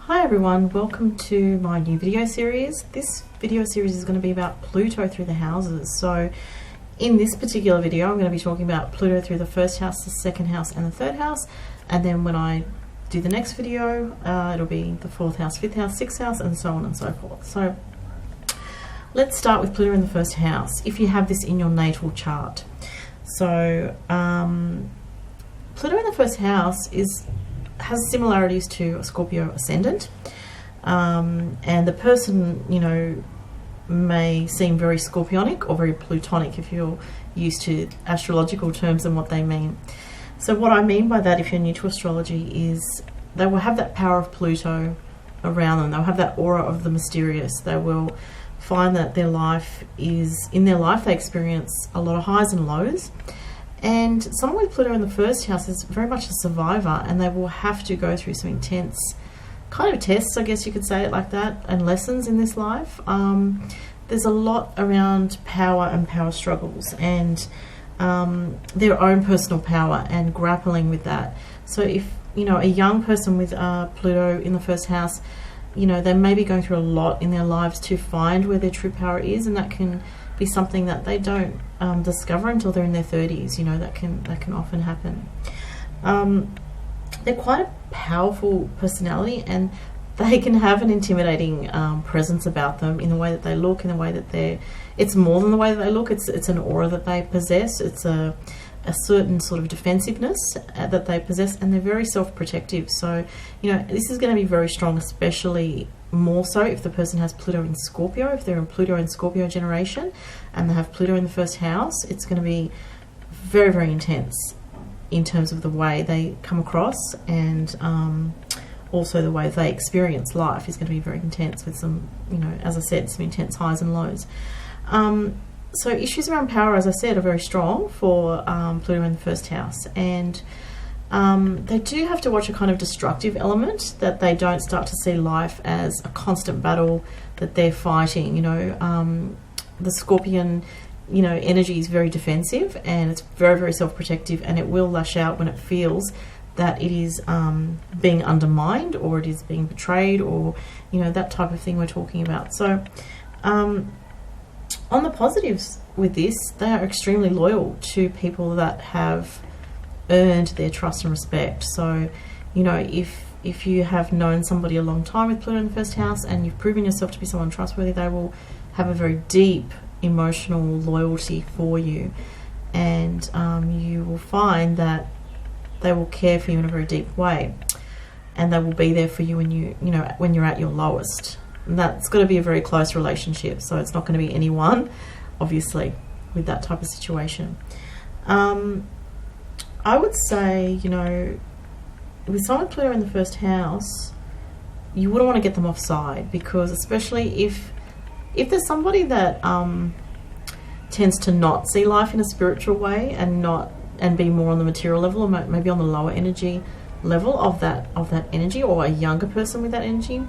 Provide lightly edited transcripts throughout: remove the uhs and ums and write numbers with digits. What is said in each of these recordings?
Hi everyone, welcome to my new video series. This video series is going to be about Pluto through the houses. So in this particular video I'm going to be talking about Pluto through the first house, the second house and the third house, and then when I do the next video it'll be the fourth house, fifth house, sixth house, and so on and so forth. So let's start with Pluto in the first house if you have this in your natal chart. So Pluto in the first house has similarities to a Scorpio ascendant, and the person, you know, may seem very Scorpionic or very Plutonic if you're used to astrological terms and what they mean. So what I mean by that, if you're new to astrology, is they will have that power of Pluto around them. They'll have that aura of the mysterious. They will find that in their life they experience a lot of highs and lows. And someone with Pluto in the first house is very much a survivor, and they will have to go through some intense kind of tests, I guess you could say it like that, and lessons in this life. There's a lot around power and power struggles and their own personal power and grappling with that. So if, you know, a young person with Pluto in the first house, you know, they may be going through a lot in their lives to find where their true power is, and that can be something that they don't discover until they're in their 30s. You know, that can often happen. They're quite a powerful personality, and they can have an intimidating presence about them in the way that they look, in the way that it's more than the way that they look. It's an aura that they possess. It's a certain sort of defensiveness that they possess, and they're very self-protective. So, you know, this is going to be very strong, especially more so if the person has Pluto in Scorpio. If they're in Pluto in Scorpio generation and they have Pluto in the first house, it's going to be very, very intense in terms of the way they come across, and also the way they experience life is going to be very intense with some, you know, as I said, some intense highs and lows. So issues around power, as I said, are very strong for Pluto in the first house, and they do have to watch a kind of destructive element, that they don't start to see life as a constant battle that they're fighting. You know, the Scorpion, you know, energy is very defensive, and it's very, very self-protective, and it will lash out when it feels that it is being undermined, or it is being betrayed, or, you know, that type of thing we're talking about. So on the positives with this, they are extremely loyal to people that have earned their trust and respect. So, you know, if you have known somebody a long time with Pluto in the first house and you've proven yourself to be someone trustworthy, they will have a very deep emotional loyalty for you, and you will find that they will care for you in a very deep way, and they will be there for you when when you're at your lowest. And that's got to be a very close relationship, so it's not going to be anyone, obviously, with that type of situation. I would say, you know, with someone Pluto in the first house, you wouldn't want to get them offside, because especially if there's somebody that tends to not see life in a spiritual way and be more on the material level, or maybe on the lower energy level of that energy, or a younger person with that energy,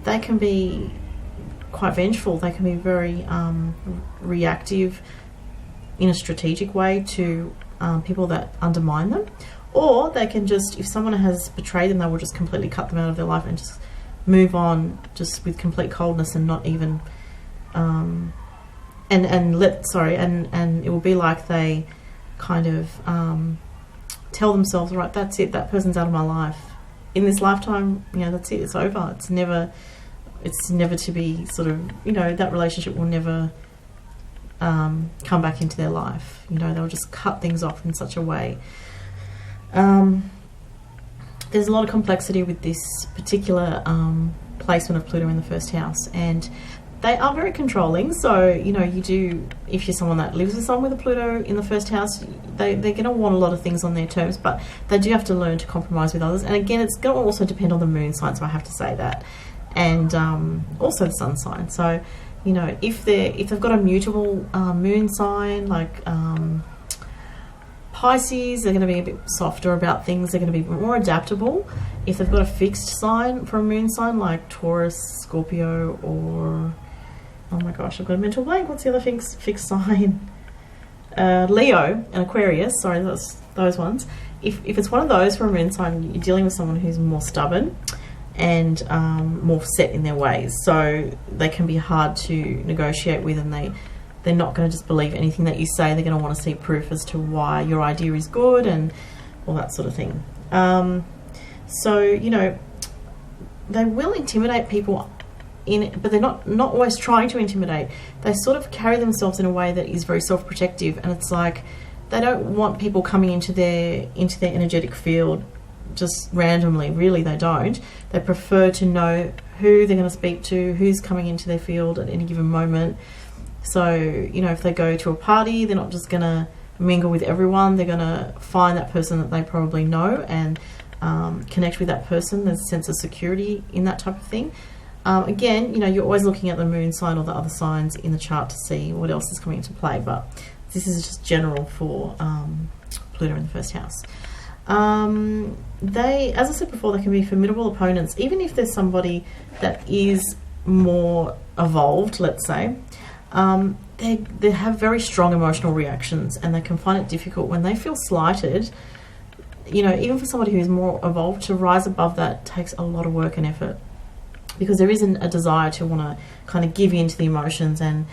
they can be quite vengeful. They can be very reactive in a strategic way to people that undermine them, or they can just, if someone has betrayed them, they will just completely cut them out of their life and just move on, just with complete coldness, and not even and it will be like they kind of tell themselves, right, that's it, that person's out of my life in this lifetime, you know, that's it, it's over, it's never to be sort of, you know, that relationship will never come back into their life. You know, they'll just cut things off in such a way. There's a lot of complexity with this particular placement of Pluto in the first house, and they are very controlling. So, you know, if you're someone that lives with someone with a Pluto in the first house, they're going to want a lot of things on their terms, but they do have to learn to compromise with others. And again, it's going to also depend on the moon sign, so I have to say that, and also the sun sign. So, you know, if they've got a mutable moon sign, like Pisces, they're going to be a bit softer about things. They're going to be more adaptable. If they've got a fixed sign for a moon sign, like Taurus, Scorpio, or, oh my gosh, I've got a mental blank. What's the other fixed sign? Leo and Aquarius. Sorry, those ones. If it's one of those for a moon sign, you're dealing with someone who's more stubborn, and more set in their ways. So they can be hard to negotiate with, and they're not going to just believe anything that you say. They're going to want to see proof as to why your idea is good and all that sort of thing. So, you know, they will intimidate people but they're not always trying to intimidate. They sort of carry themselves in a way that is very self-protective, and it's like they don't want people coming into their energetic field just randomly. Really, they don't. They prefer to know who they're going to speak to, who's coming into their field at any given moment. So, you know, if they go to a party, they're not just going to mingle with everyone. They're going to find that person that they probably know and connect with that person. There's a sense of security in that type of thing. Again, you know, you're always looking at the moon sign or the other signs in the chart to see what else is coming into play, but this is just general for Pluto in the first house. They, as I said before, they can be formidable opponents, even if there's somebody that is more evolved, let's say. They have very strong emotional reactions, and they can find it difficult when they feel slighted. You know, even for somebody who's more evolved, to rise above that takes a lot of work and effort, because there isn't a desire to want to kind of give in to the emotions and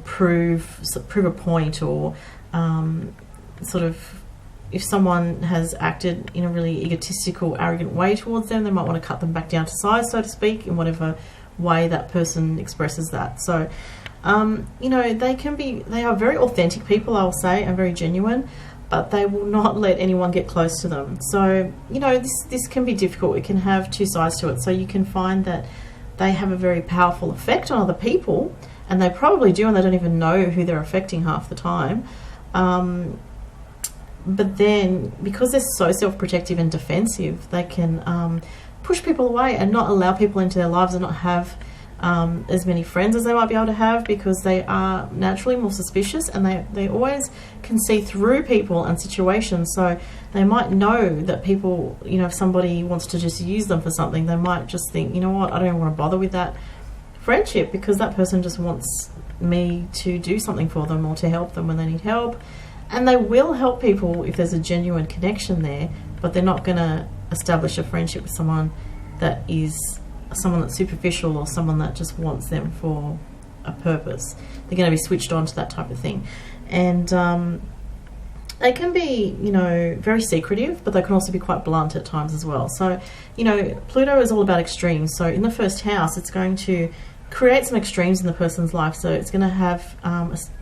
prove a point, or sort of, if someone has acted in a really egotistical, arrogant way towards them, they might want to cut them back down to size, so to speak, in whatever way that person expresses that. So, you know, they are very authentic people, I will say, and very genuine, but they will not let anyone get close to them. So, you know, this can be difficult. It can have two sides to it. So you can find that they have a very powerful effect on other people, and they probably do, and they don't even know who they're affecting half the time. But then, because they're so self-protective and defensive, they can push people away and not allow people into their lives, and not have as many friends as they might be able to have, because they are naturally more suspicious, and they always can see through people and situations. So they might know that people, you know, if somebody wants to just use them for something, they might just think, you know what, I don't even want to bother with that friendship, because that person just wants me to do something for them or to help them when they need help. And they will help people if there's a genuine connection there, but they're not going to establish a friendship with someone that is someone that's superficial, or someone that just wants them for a purpose. They're going to be switched on to that type of thing. And they can be, you know, very secretive, but they can also be quite blunt at times as well. So, you know, Pluto is all about extremes. So in the first house, it's going to create some extremes in the person's life. So it's going to have,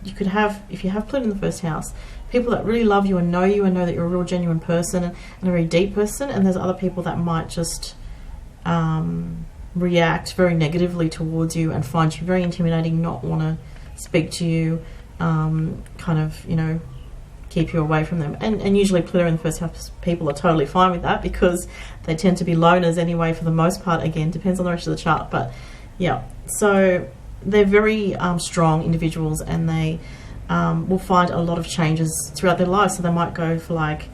you could have, if you have Pluto in the first house, people that really love you and know that you're a real genuine person and a very deep person. And there's other people that might just react very negatively towards you and find you very intimidating, not want to speak to you, kind of, you know, keep you away from them. And usually Pluto in the first house people are totally fine with that, because they tend to be loners anyway for the most part. Again, depends on the rest of the chart, but yeah. So they're very strong individuals, and they will find a lot of changes throughout their lives. So they might go for, like,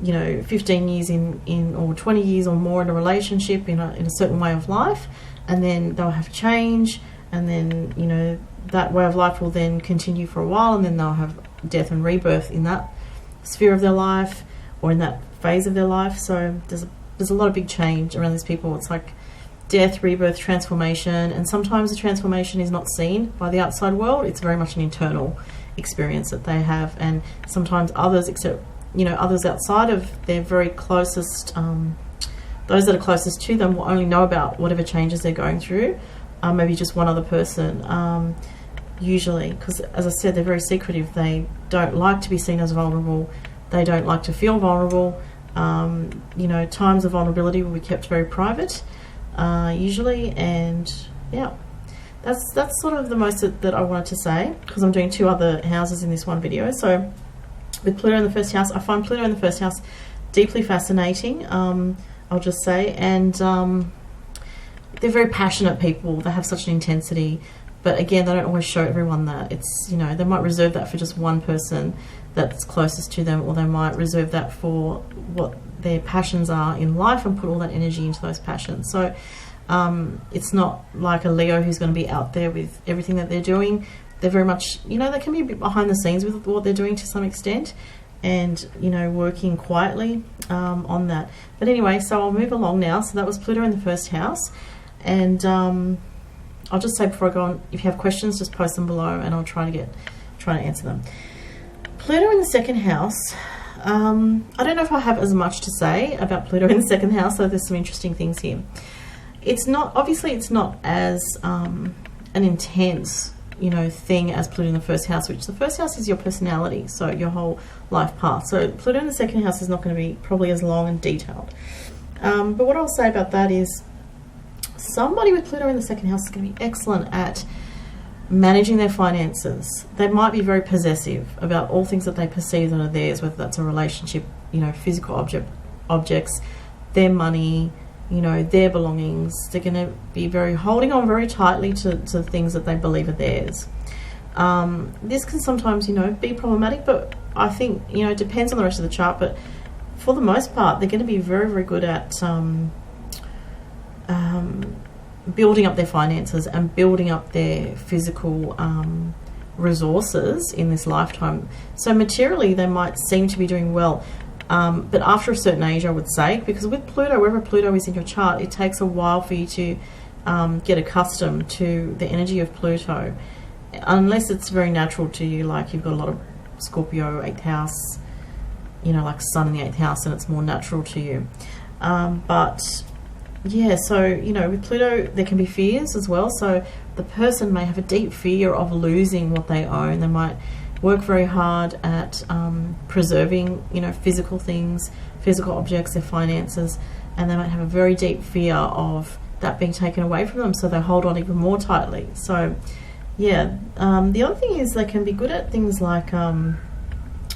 you know, 15 years in or 20 years or more in a relationship in a certain way of life, and then they'll have change, and then, you know, that way of life will then continue for a while, and then they'll have death and rebirth in that sphere of their life, or in that phase of their life. So there's a lot of big change around these people. It's like death, rebirth, transformation, and sometimes the transformation is not seen by the outside world. It's very much an internal experience that they have, and sometimes others, except, you know, others outside of their very closest, those that are closest to them, will only know about whatever changes they're going through. Maybe just one other person, usually, because, as I said, they're very secretive. They don't like to be seen as vulnerable. They don't like to feel vulnerable. You know, times of vulnerability will be kept very private, usually. And yeah, that's sort of the most that I wanted to say, because I'm doing two other houses in this one video. So with Pluto in the first house, I find Pluto in the first house deeply fascinating, I'll just say, and they're very passionate people. They have such an intensity, but again, they don't always show everyone that. It's, you know, they might reserve that for just one person that's closest to them, or they might reserve that for what their passions are in life and put all that energy into those passions. So it's not like a Leo who's going to be out there with everything that they're doing. They're very much, you know, they can be a bit behind the scenes with what they're doing to some extent, and, you know, working quietly on that. But anyway, so I'll move along now. So that was Pluto in the first house. And I'll just say before I go on, if you have questions, just post them below and I'll try to answer them. Pluto in the second house. I don't know if I have as much to say about Pluto in the second house, so there's some interesting things here. It's not, obviously it's not as an intense, you know, thing as Pluto in the first house, which the first house is your personality, so your whole life path. So Pluto in the second house is not going to be probably as long and detailed. But what I'll say about that is somebody with Pluto in the second house is going to be excellent at managing their finances. They might be very possessive about all things that they perceive that are theirs, whether that's a relationship, you know, physical objects, their money, you know, their belongings. They're going to be holding on very tightly to things that they believe are theirs. This can sometimes, you know, be problematic, but I think, you know, it depends on the rest of the chart, but for the most part, they're going to be very, very good at building up their finances and building up their physical resources in this lifetime. So materially, they might seem to be doing well, but after a certain age, I would say, because with Pluto, wherever Pluto is in your chart, it takes a while for you to get accustomed to the energy of Pluto, unless it's very natural to you, like you've got a lot of Scorpio 8th house, you know, like Sun in the 8th house, and it's more natural to you. But yeah, so, you know, with Pluto, there can be fears as well. So the person may have a deep fear of losing what they own. They might work very hard at preserving, you know, physical things, physical objects, their finances, and they might have a very deep fear of that being taken away from them, so they hold on even more tightly. So yeah, the other thing is they can be good at things like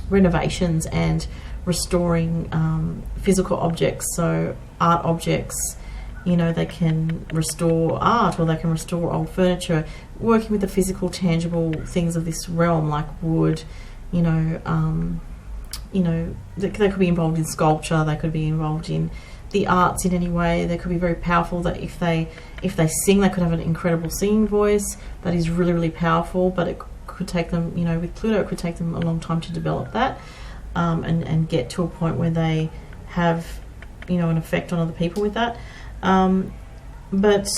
renovations and restoring physical objects, so art objects. You know, they can restore art, or they can restore old furniture, working with the physical, tangible things of this realm, like wood. You know, they could be involved in sculpture. They could be involved in the arts in any way. They could be very powerful. That if they sing, they could have an incredible singing voice that is really, really powerful. But it could take them, you know, with Pluto, it could take them a long time to develop that, and get to a point where they have, you know, an effect on other people with that. But,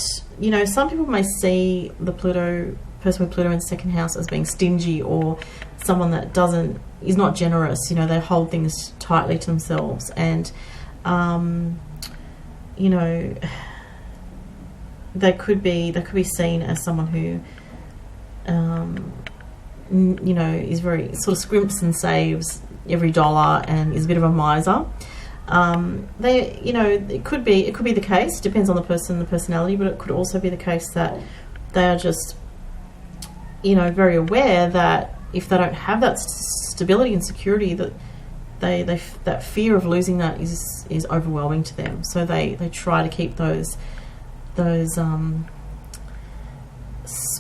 you know, some people may see the person with Pluto in the second house as being stingy, or someone that is not generous. You know, they hold things tightly to themselves, and, you know, they could be seen as someone who, you know, is very sort of scrimps and saves every dollar and is a bit of a miser. They, you know, it could be the case, depends on the person, the personality, but it could also be the case that they are just, you know, very aware that if they don't have that stability and security, that that fear of losing that is overwhelming to them. So they try to keep those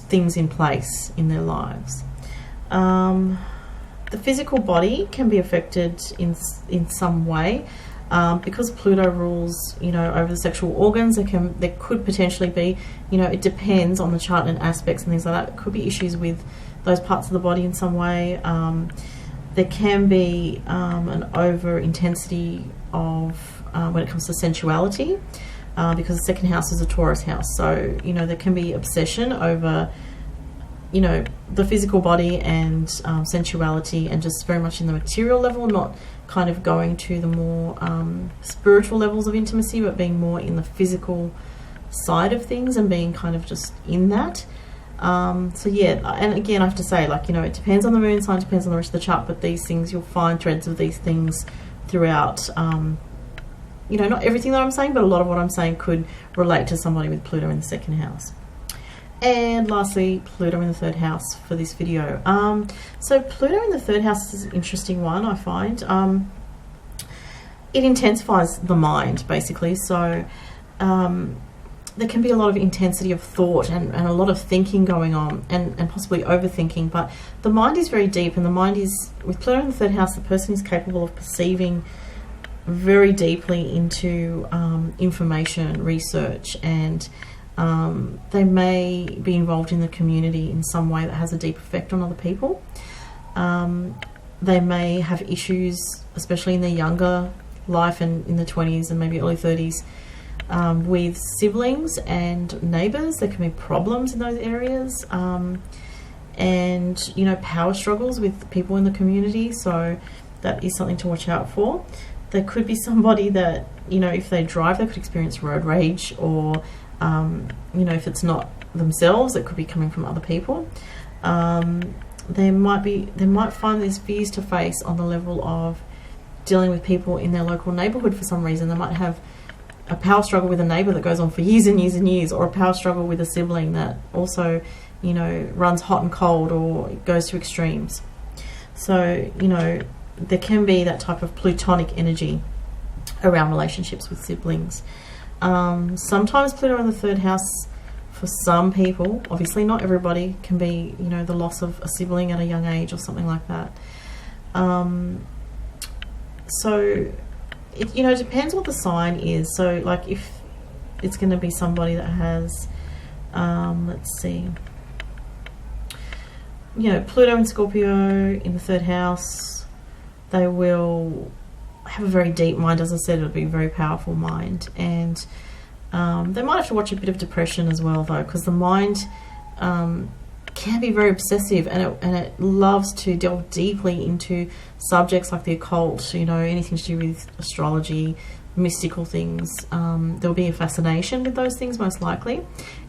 things in place in their lives. The physical body can be affected in some way. Because Pluto rules, you know, over the sexual organs, there could potentially be, you know, it depends on the chart and aspects and things like that. It could be issues with those parts of the body in some way. There can be an over intensity of when it comes to sensuality, because the second house is a Taurus house. So, you know, there can be obsession over, you know, the physical body and sensuality, and just very much in the material level, not kind of going to the more spiritual levels of intimacy, but being more in the physical side of things and being kind of just in that. So yeah, and again, I have to say, like, you know, it depends on the moon sign, depends on the rest of the chart, but these things, you'll find threads of these things throughout. You know, not everything that I'm saying, but a lot of what I'm saying could relate to somebody with Pluto in the second house. And lastly, Pluto in the third house for this video. So Pluto in the third house is an interesting one, I find. It intensifies the mind, basically. So there can be a lot of intensity of thought and a lot of thinking going on, and possibly overthinking. But the mind is very deep, and the mind is, with Pluto in the third house, the person is capable of perceiving very deeply into information, research, and they may be involved in the community in some way that has a deep effect on other people. they may have issues, especially in their younger life and in the 20s and maybe early 30s, with siblings and neighbours. There can be problems in those areas, and, you know, power struggles with people in the community, so that is something to watch out for. There could be somebody that, you know, if they drive, they could experience road rage, or, you know, if it's not themselves, it could be coming from other people. They might find there's fears to face on the level of dealing with people in their local neighbourhood for some reason. They might have a power struggle with a neighbour that goes on for years and years and years, or a power struggle with a sibling that also, you know, runs hot and cold or goes to extremes. So, you know, there can be that type of plutonic energy around relationships with siblings. Sometimes Pluto in the third house, for some people, obviously not everybody, can be, you know, the loss of a sibling at a young age or something like that. So it, you know, depends what the sign is. So like if it's going to be somebody that has, let's see, you know, Pluto and Scorpio in the third house, they will have a very deep mind. As I said, it'll be a very powerful mind, and they might have to watch a bit of depression as well, though, because the mind can be very obsessive, and it loves to delve deeply into subjects like the occult, you know, anything to do with astrology, mystical things. There'll be a fascination with those things, most likely.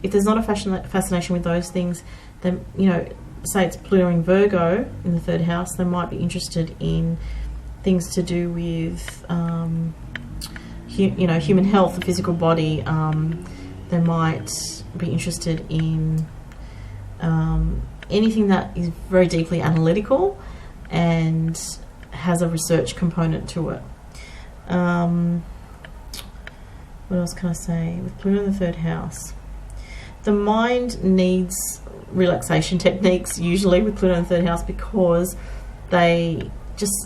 If there's not a fascination with those things, then, you know, say it's Pluto in Virgo in the third house, they might be interested in things to do with, you know, human health, the physical body. They might be interested in anything that is very deeply analytical and has a research component to it. What else can I say? With Pluto in the third house, the mind needs relaxation techniques usually with Pluto in the third house, because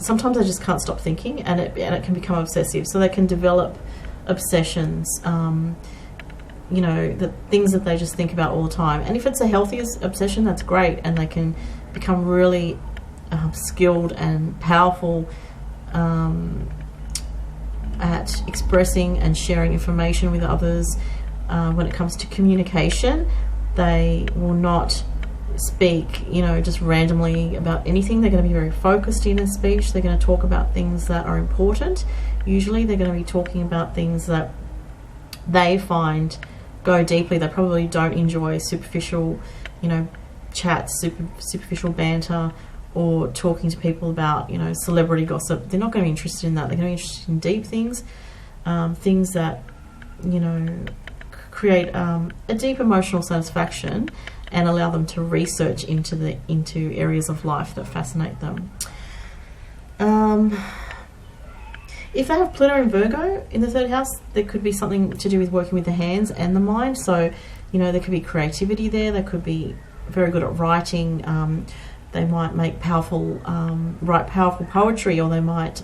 sometimes they just can't stop thinking, and it can become obsessive. So they can develop obsessions, you know, the things that they just think about all the time. And if it's a healthy obsession, that's great, and they can become really skilled and powerful at expressing and sharing information with others. When it comes to communication, they will not speak, you know, just randomly about anything. They're going to be very focused in their speech. They're going to talk about things that are important. Usually they're going to be talking about things that they find go deeply. They probably don't enjoy superficial, you know, chats, superficial banter, or talking to people about, you know, celebrity gossip. They're not going to be interested in that. They're going to be interested in deep things, things that, you know, create a deep emotional satisfaction and allow them to research into areas of life that fascinate them. If they have Pluto in Virgo in the third house, there could be something to do with working with the hands and the mind. So, you know, there could be creativity there. They could be very good at writing. They might make write powerful poetry, or they might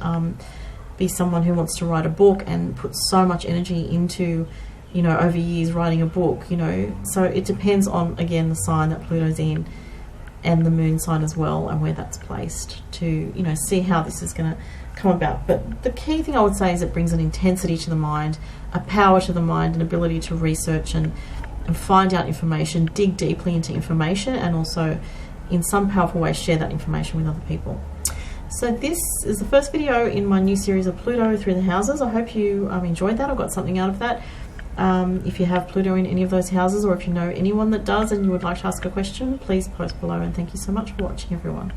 be someone who wants to write a book and put so much energy into, you know, over years writing a book, you know. So it depends on, again, the sign that Pluto's in and the moon sign as well, and where that's placed, to, you know, see how this is going to come about. But the key thing I would say is it brings an intensity to the mind, a power to the mind, an ability to research and find out information, dig deeply into information, and also in some powerful way share that information with other people. So this is the first video in my new series of Pluto through the houses. I hope you enjoyed that or got something out of that. If you have Pluto in any of those houses, or if you know anyone that does and you would like to ask a question, please post below, and thank you so much for watching, everyone.